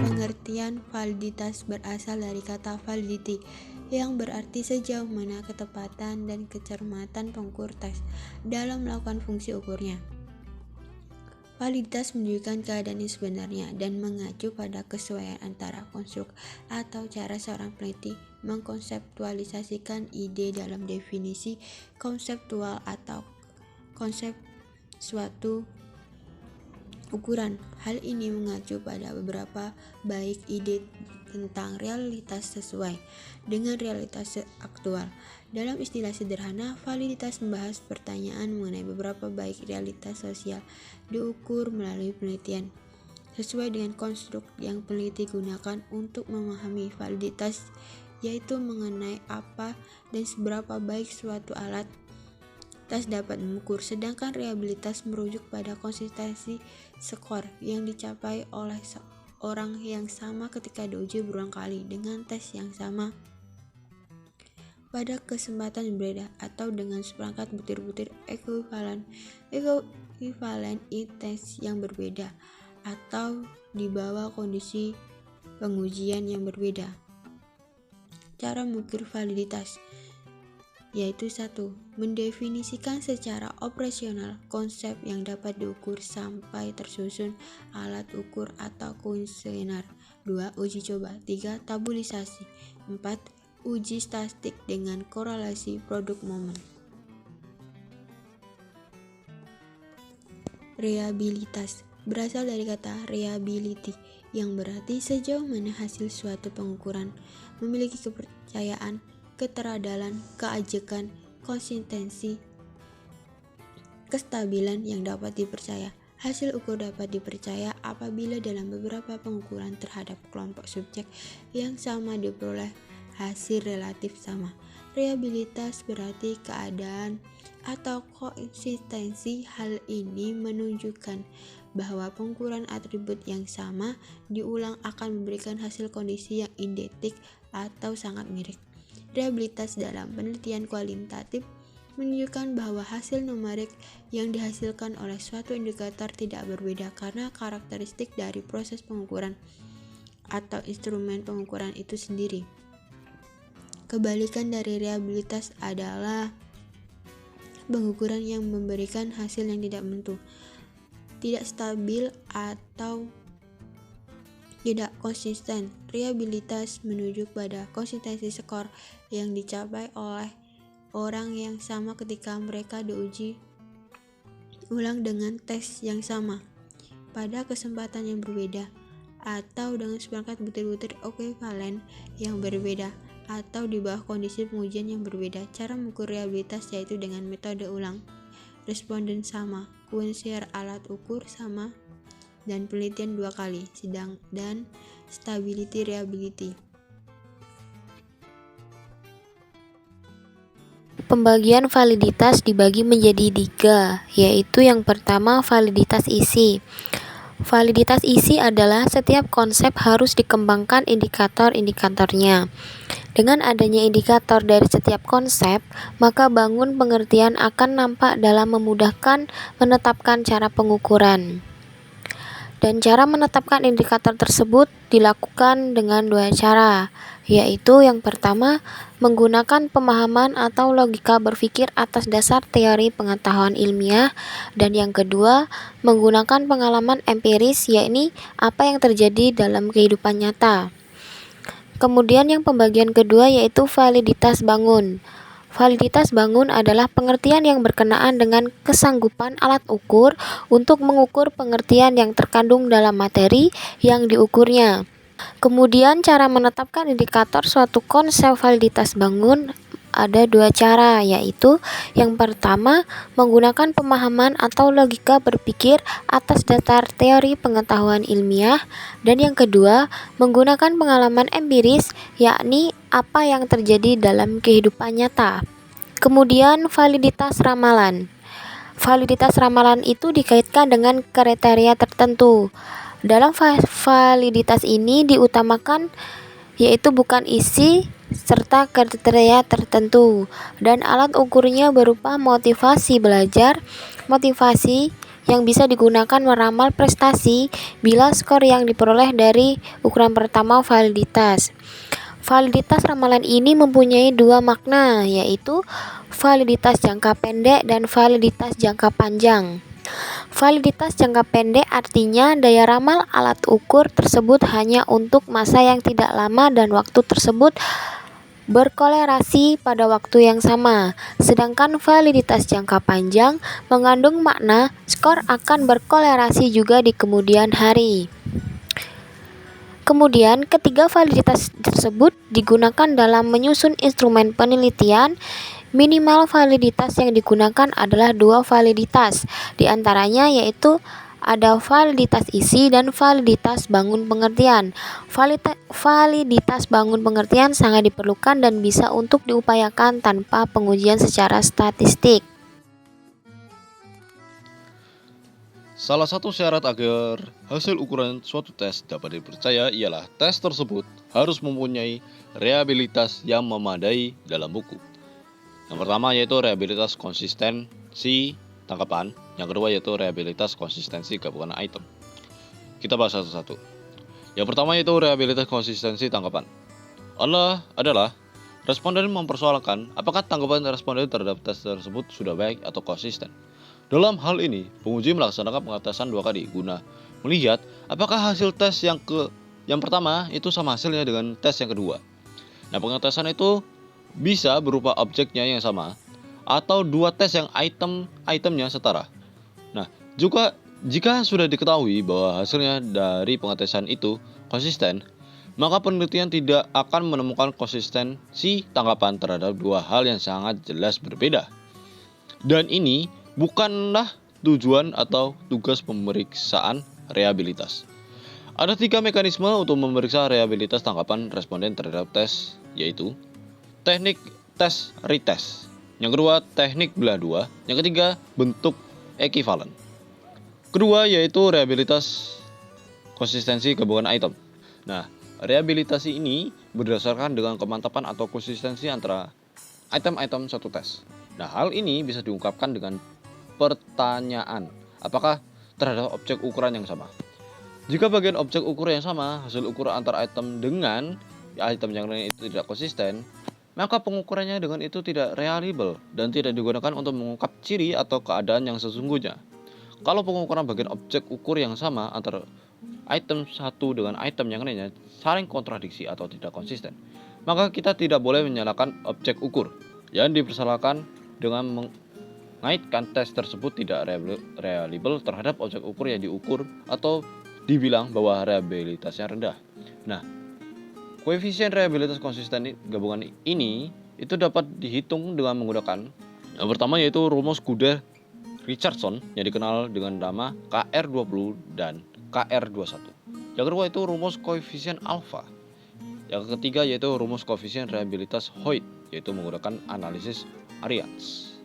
Pengertian validitas berasal dari kata validity yang berarti sejauh mana ketepatan dan kecermatan pengukur tes dalam melakukan fungsi ukurnya. Validitas menunjukkan keadaan yang sebenarnya dan mengacu pada kesesuaian antara konstruk atau cara seorang peneliti mengkonseptualisasikan ide dalam definisi konseptual atau konsep suatu ukuran. Hal ini mengacu pada beberapa baik ide tentang realitas sesuai dengan realitas aktual. Dalam istilah sederhana, validitas membahas pertanyaan mengenai beberapa baik realitas sosial diukur melalui penelitian sesuai dengan konstruk yang peneliti gunakan untuk memahami validitas, yaitu mengenai apa dan seberapa baik suatu alat tes dapat mengukur, sedangkan reliabilitas merujuk pada konsistensi skor yang dicapai oleh orang yang sama ketika diuji berulang kali dengan tes yang sama pada kesempatan yang berbeda atau dengan seperangkat butir-butir ekuivalen tes yang berbeda atau di bawah kondisi pengujian yang berbeda. Cara mengukur validitas yaitu 1. Mendefinisikan secara operasional konsep yang dapat diukur sampai tersusun alat ukur atau kuesioner. 2. Uji coba. 3. Tabulisasi. 4. Uji statistik dengan korelasi produk momen. Reliabilitas berasal dari kata reliability yang berarti sejauh mana hasil suatu pengukuran memiliki kepercayaan, keteradalan, keajekan, konsistensi, kestabilan yang dapat dipercaya. Hasil ukur dapat dipercaya apabila dalam beberapa pengukuran terhadap kelompok subjek yang sama diperoleh hasil relatif sama. Reliabilitas berarti keadaan atau konsistensi. Hal ini menunjukkan bahwa pengukuran atribut yang sama diulang akan memberikan hasil kondisi yang identik atau sangat mirip. Reliabilitas dalam penelitian kualitatif menunjukkan bahwa hasil numerik yang dihasilkan oleh suatu indikator tidak berbeda karena karakteristik dari proses pengukuran atau instrumen pengukuran itu sendiri. Kebalikan dari reliabilitas adalah pengukuran yang memberikan hasil yang tidak menentu, tidak stabil atau tidak konsisten. Reliabilitas menunjuk pada konsistensi skor yang dicapai oleh orang yang sama ketika mereka diuji ulang dengan tes yang sama pada kesempatan yang berbeda atau dengan seperangkat butir-butir ekuivalen yang berbeda atau di bawah kondisi pengujian yang berbeda. Cara mengukur reliabilitas yaitu dengan metode ulang, responden sama, kuesioner alat ukur sama, dan penelitian 2 kali, dan stability reliability. Pembagian validitas dibagi menjadi 3, yaitu yang pertama validitas isi. Validitas isi adalah setiap konsep harus dikembangkan indikator-indikatornya. Dengan adanya indikator dari setiap konsep, maka bangun pengertian akan nampak dalam memudahkan menetapkan cara pengukuran. Dan cara menetapkan indikator tersebut dilakukan dengan 2 cara, yaitu yang pertama, menggunakan pemahaman atau logika berpikir atas dasar teori pengetahuan ilmiah, dan yang kedua, menggunakan pengalaman empiris, yakni apa yang terjadi dalam kehidupan nyata. Kemudian yang pembagian kedua yaitu validitas bangun. Validitas bangun adalah pengertian yang berkenaan dengan kesanggupan alat ukur untuk mengukur pengertian yang terkandung dalam materi yang diukurnya. Kemudian cara menetapkan indikator suatu konsep validitas bangun ada 2 cara, yaitu yang pertama menggunakan pemahaman atau logika berpikir atas dasar teori pengetahuan ilmiah, dan yang kedua menggunakan pengalaman empiris, yakni apa yang terjadi dalam kehidupan nyata. Kemudian validitas ramalan. Validitas ramalan itu dikaitkan dengan kriteria tertentu. Dalam validitas ini diutamakan yaitu bukan isi serta kriteria tertentu, dan alat ukurnya berupa motivasi belajar, motivasi yang bisa digunakan meramal prestasi bila skor yang diperoleh dari ukuran pertama validitas. Validitas ramalan ini mempunyai dua makna, yaitu validitas jangka pendek dan validitas jangka panjang. Validitas jangka pendek artinya daya ramal alat ukur tersebut hanya untuk masa yang tidak lama dan waktu tersebut berkolerasi pada waktu yang sama. Sedangkan validitas jangka panjang mengandung makna skor akan berkolerasi juga di kemudian hari. Kemudian, ketiga validitas tersebut digunakan dalam menyusun instrumen penelitian. Minimal validitas yang digunakan adalah dua validitas, di antaranya yaitu ada validitas isi dan validitas bangun pengertian. Validitas bangun pengertian sangat diperlukan dan bisa untuk diupayakan tanpa pengujian secara statistik. Salah satu syarat agar hasil ukuran suatu tes dapat dipercaya ialah tes tersebut harus mempunyai reliabilitas yang memadai dalam buku. Yang pertama yaitu reliabilitas konsistensi tangkapan, yang kedua yaitu reliabilitas konsistensi gabungan item. Kita bahas satu-satu. Yang pertama yaitu reliabilitas konsistensi tangkapan. Adalah responden mempersoalkan apakah tanggapan responden terhadap tes tersebut sudah baik atau konsisten. Dalam hal ini, penguji melaksanakan pengetesan 2 kali guna melihat apakah hasil tes yang pertama itu sama hasilnya dengan tes yang kedua. Nah, pengetesan itu bisa berupa objeknya yang sama atau dua tes yang itemnya setara. Nah, jika sudah diketahui bahwa hasilnya dari pengetesan itu konsisten, maka penelitian tidak akan menemukan konsistensi tanggapan terhadap dua hal yang sangat jelas berbeda. Dan ini bukanlah tujuan atau tugas pemeriksaan reliabilitas. Ada 3 mekanisme untuk memeriksa reliabilitas tanggapan responden terhadap tes, yaitu teknik tes retest, yang kedua teknik belah dua, yang ketiga bentuk ekivalen. Kedua yaitu reliabilitas konsistensi gabungan item. Nah, reliabilitas ini berdasarkan dengan kemantapan atau konsistensi antara item-item satu tes. Nah, hal ini bisa diungkapkan dengan pertanyaan, apakah terhadap objek ukuran yang sama. Jika bagian objek ukur yang sama, hasil ukur antar item dengan item yang lain itu tidak konsisten, maka pengukurannya dengan itu tidak reliable dan tidak digunakan untuk mengungkap ciri atau keadaan yang sesungguhnya. Kalau pengukuran bagian objek ukur yang sama antara item satu dengan item yang lainnya saling kontradiksi atau tidak konsisten, maka kita tidak boleh menyalahkan objek ukur yang dipersalahkan dengan mengaitkan tes tersebut tidak reliable terhadap objek ukur yang diukur atau dibilang bahwa reliabilitasnya rendah. Nah, koefisien reliabilitas konsisten gabungan ini itu dapat dihitung dengan menggunakan yang pertama yaitu rumus Goodell-Richardson yang dikenal dengan nama KR20 dan KR21. Yang kedua itu rumus koefisien alfa. Yang ketiga yaitu rumus koefisien reliabilitas Hoyt, yaitu menggunakan analisis Arians.